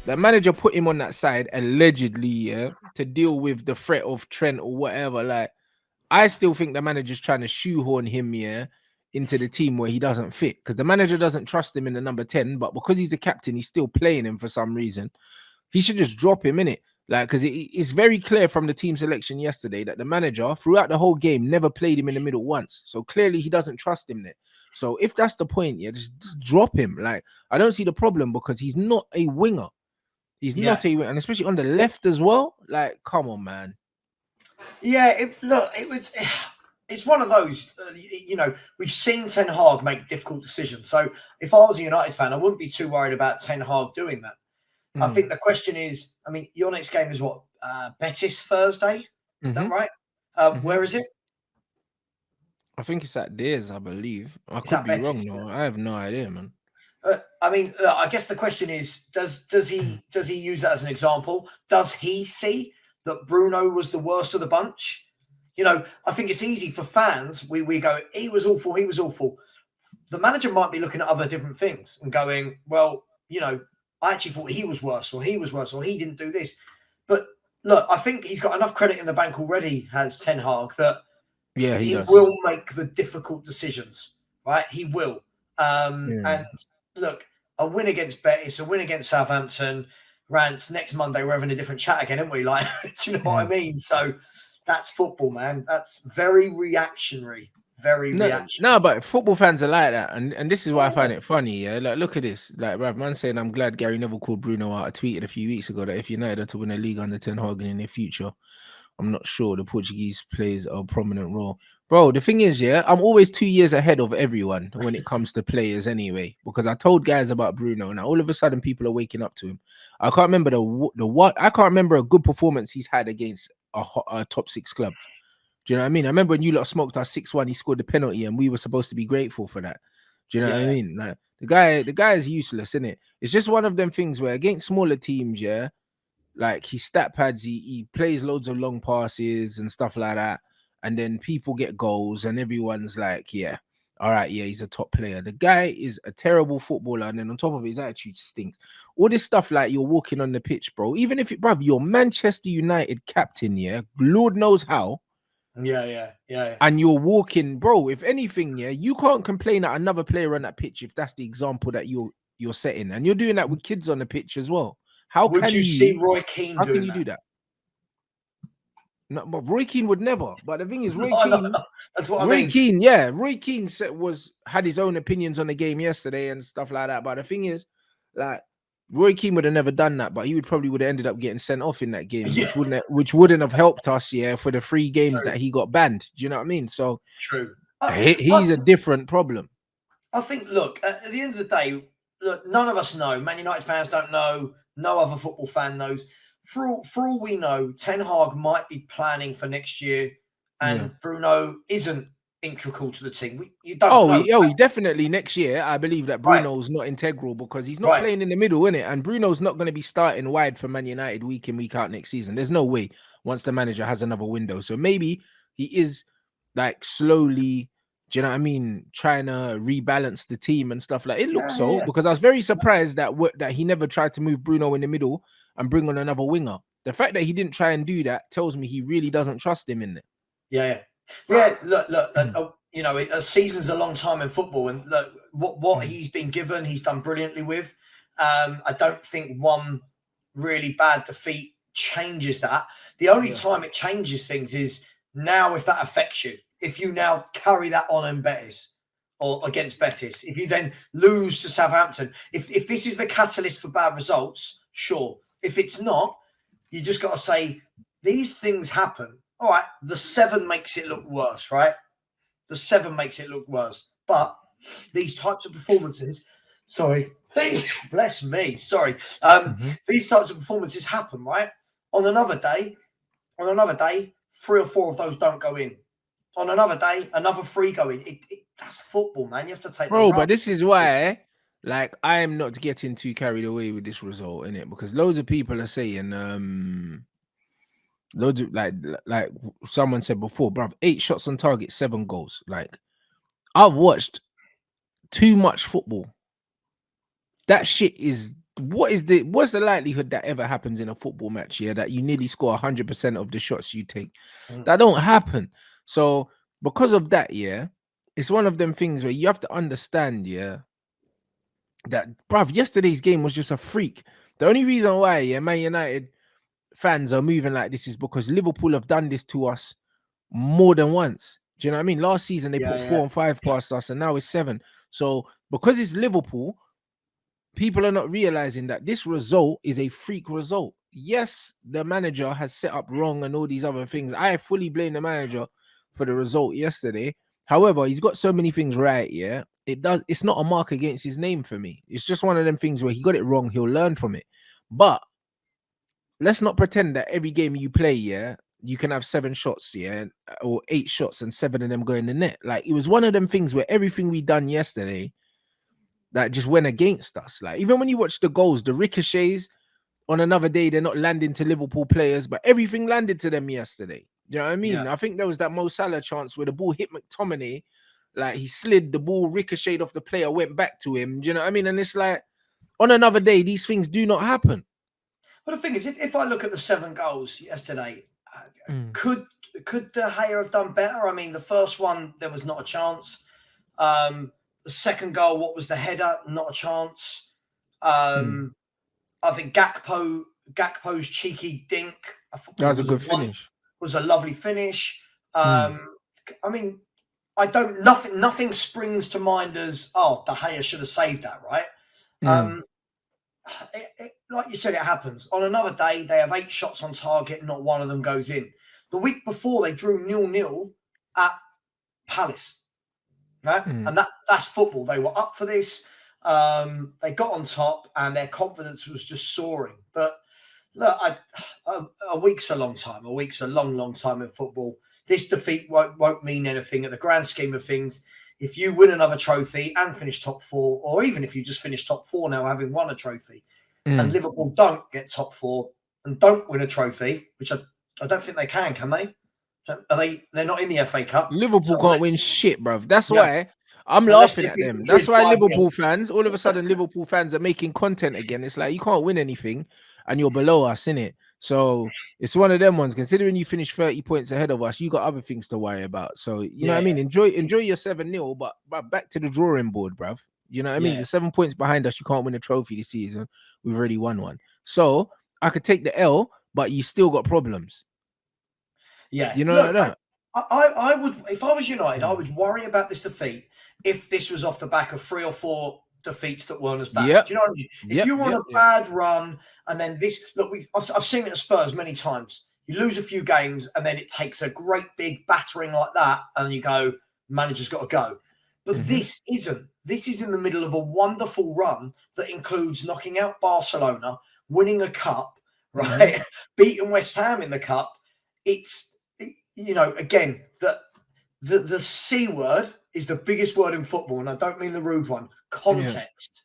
the manager put him on that side allegedly, yeah, to deal with the threat of Trent or whatever. Like, I still think the manager's trying to shoehorn him, yeah, into the team where he doesn't fit because the manager doesn't trust him in the number 10, but because he's the captain, he's still playing him for some reason. He should just drop him in it. Like, because it's very clear from the team selection yesterday that the manager throughout the whole game never played him in the middle once. So clearly he doesn't trust him there. So if that's the point, yeah, just drop him. Like, I don't see the problem because he's not a winger. He's Yeah. not a winger, and especially on the left as well. Like, come on, man. Yeah, it's one of those, we've seen Ten Hag make difficult decisions. So if I was a United fan, I wouldn't be too worried about Ten Hag doing that. I think the question is, I mean, your next game is what? Betis Thursday? Is that right? Where is it? I think it's at theirs, I believe. I It's could at be wrong, Betis. though. I have no idea, man. I mean, I guess the question is, does he use that as an example? Does he see that Bruno was the worst of the bunch? I think it's easy for fans. We go, he was awful, he was awful. The manager might be looking at other different things and going, well, I actually thought he was worse, or he was worse, or he didn't do this. But look, I think he's got enough credit in the bank already, has Ten Hag, that he does. will make the difficult decisions, right? He will. And look, a win against Betis, a win against Southampton, Rants, next Monday we're having a different chat again, aren't we? Like, do you know what I mean? So that's football, man. That's very reactionary. No, but football fans are like that, and this is why I find it funny. Yeah, like, look at this. Like, bruv, man saying I'm glad Gary Neville called Bruno out. I tweeted a few weeks ago that if United are to win a league under Ten Hag in the future, I'm not sure the Portuguese plays a prominent role. Bro, the thing is, yeah, I'm always 2 years ahead of everyone when it comes to players anyway, because I told guys about Bruno, and all of a sudden people are waking up to him. I can't remember I can't remember a good performance he's had against a top 6 club. Do you know what I mean? I remember when you lot smoked our 6-1, he scored the penalty, and we were supposed to be grateful for that. Do you know what I mean? Like, the guy is useless, isn't it? It's just one of them things where against smaller teams, yeah, like he stat pads, he plays loads of long passes and stuff like that, and then people get goals, and everyone's like, yeah, all right, yeah, he's a top player. The guy is a terrible footballer, and then on top of it, his attitude stinks. All this stuff, like you're walking on the pitch, bro. Even if bruv, you're Manchester United captain, yeah, Lord knows how. Yeah. And you're walking, bro. If anything, yeah, you can't complain at another player on that pitch if that's the example that you're setting, and you're doing that with kids on the pitch as well. Would you see Roy Keane How doing can you do that? No, but Roy Keane would never. But the thing is, Roy Keane. That's what I Roy mean. Keane, yeah, Roy Keane had his own opinions on the game yesterday and stuff like that. But the thing is, like, Roy Keane would have never done that, but he would have ended up getting sent off in that game, which wouldn't have helped us, yeah, for the 3 games that he got banned. Do you know what I mean? So true. He's a different problem. I think, look, at the end of the day, look, none of us know. Man United fans don't know. No other football fan knows. For all we know, Ten Hag might be planning for next year, and Bruno isn't integral to the team. You don't know. He definitely next year. I believe that Bruno's not integral because he's not playing in the middle, innit? And Bruno's not going to be starting wide for Man United week in, week out next season. There's no way once the manager has another window. So maybe he is like slowly, do you know what I mean, trying to rebalance the team and stuff like it looks because I was very surprised that he never tried to move Bruno in the middle and bring on another winger. The fact that he didn't try and do that tells me he really doesn't trust him in it. Yeah. Look. A season's a long time in football, and look what he's been given, he's done brilliantly with. I don't think one really bad defeat changes that. The only time it changes things is now if that affects you. If you now carry that on in Betis or against Betis, if you then lose to Southampton, if this is the catalyst for bad results, sure. If it's not, you just got to say these things happen. All right, the 7 makes it look worse, right? The 7 makes it look worse. But these types of performances, bless me, these types of performances happen, right? On another day, 3 or 4 of those don't go in. On another day, another 3 go in. That's football, man. You have to take the but this is why, like, I am not getting too carried away with this result, innit? Because loads of people are saying, loads of like someone said before, bruv, 8 shots on target, 7 goals. Like, I've watched too much football. That shit is what's the likelihood that ever happens in a football match? Yeah, that you nearly score 100% of the shots you take. That don't happen. So because of that, yeah, it's one of them things where you have to understand, yeah, that bruv, yesterday's game was just a freak. The only reason why, yeah, Man United fans are moving like this is because Liverpool have done this to us more than once. Do you know what I mean? Last season they put 4 and 5 past us, and now it's 7. So because it's Liverpool, people are not realizing that this result is a freak result. Yes, the manager has set up wrong and all these other things. I fully blame the manager for the result yesterday. However, he's got so many things right. Yeah, it's not a mark against his name for me. It's just one of them things where he got it wrong. He'll learn from it. But let's not pretend that every game you play, yeah, you can have 7 shots, yeah, or 8 shots and 7 of them go in the net. Like, it was one of them things where everything we done yesterday that just went against us. Like, even when you watch the goals, the ricochets on another day, they're not landing to Liverpool players, but everything landed to them yesterday. Do you know what I mean? I think there was that Mo Salah chance where the ball hit McTominay, like he slid, the ball ricocheted off the player, went back to him. Do you know what I mean? And it's like, on another day, these things do not happen. Well, the thing is, if I look at the 7 goals yesterday, could De Gea have done better? I mean, the first one, there was not a chance. The second goal, what was the header? Not a chance. I think Gakpo's cheeky dink, That was a good finish. Was a lovely finish. I mean, nothing springs to mind as, De Gea should have saved that, right? Like you said, it happens. On another day, they have 8 shots on target, not one of them goes in. The week before, they drew 0-0 at Palace, right? And that's football. They were up for this. They got on top, and their confidence was just soaring. But look, a week's a long time. A week's a long, long time in football. This defeat won't mean anything at the grand scheme of things. If you win another trophy and finish top 4, or even if you just finish top 4 now, having won a trophy, and Liverpool don't get top 4 and don't win a trophy, which I don't think they can they? They're not in the FA Cup. Liverpool can't win shit, bruv. That's why I'm laughing at them. That's why Liverpool fans, all of a sudden, Liverpool fans are making content again. It's like, you can't win anything and you're below us, innit? So it's one of them ones. Considering you finished 30 points ahead of us, you got other things to worry about. So, you know what I mean? Enjoy your 7-0, but back to the drawing board, bruv. You know what I mean? You're 7 points behind us. You can't win a trophy this season. We've already won one. So I could take the L, but you still got problems. Yeah. You know, like that. I would, if I was United, I would worry about this defeat if this was off the back of 3 or 4 defeats that weren't as bad. Do you know what I mean? If you were on a bad run, and then this, look, I've seen it at Spurs many times. You lose a few games, and then it takes a great big battering like that, and you go, manager's got to go. But this isn't. This is in the middle of a wonderful run that includes knocking out Barcelona, winning a cup, right? Beating West Ham in the cup. It's, you know, again, the C word is the biggest word in football, and I don't mean the rude one. Context.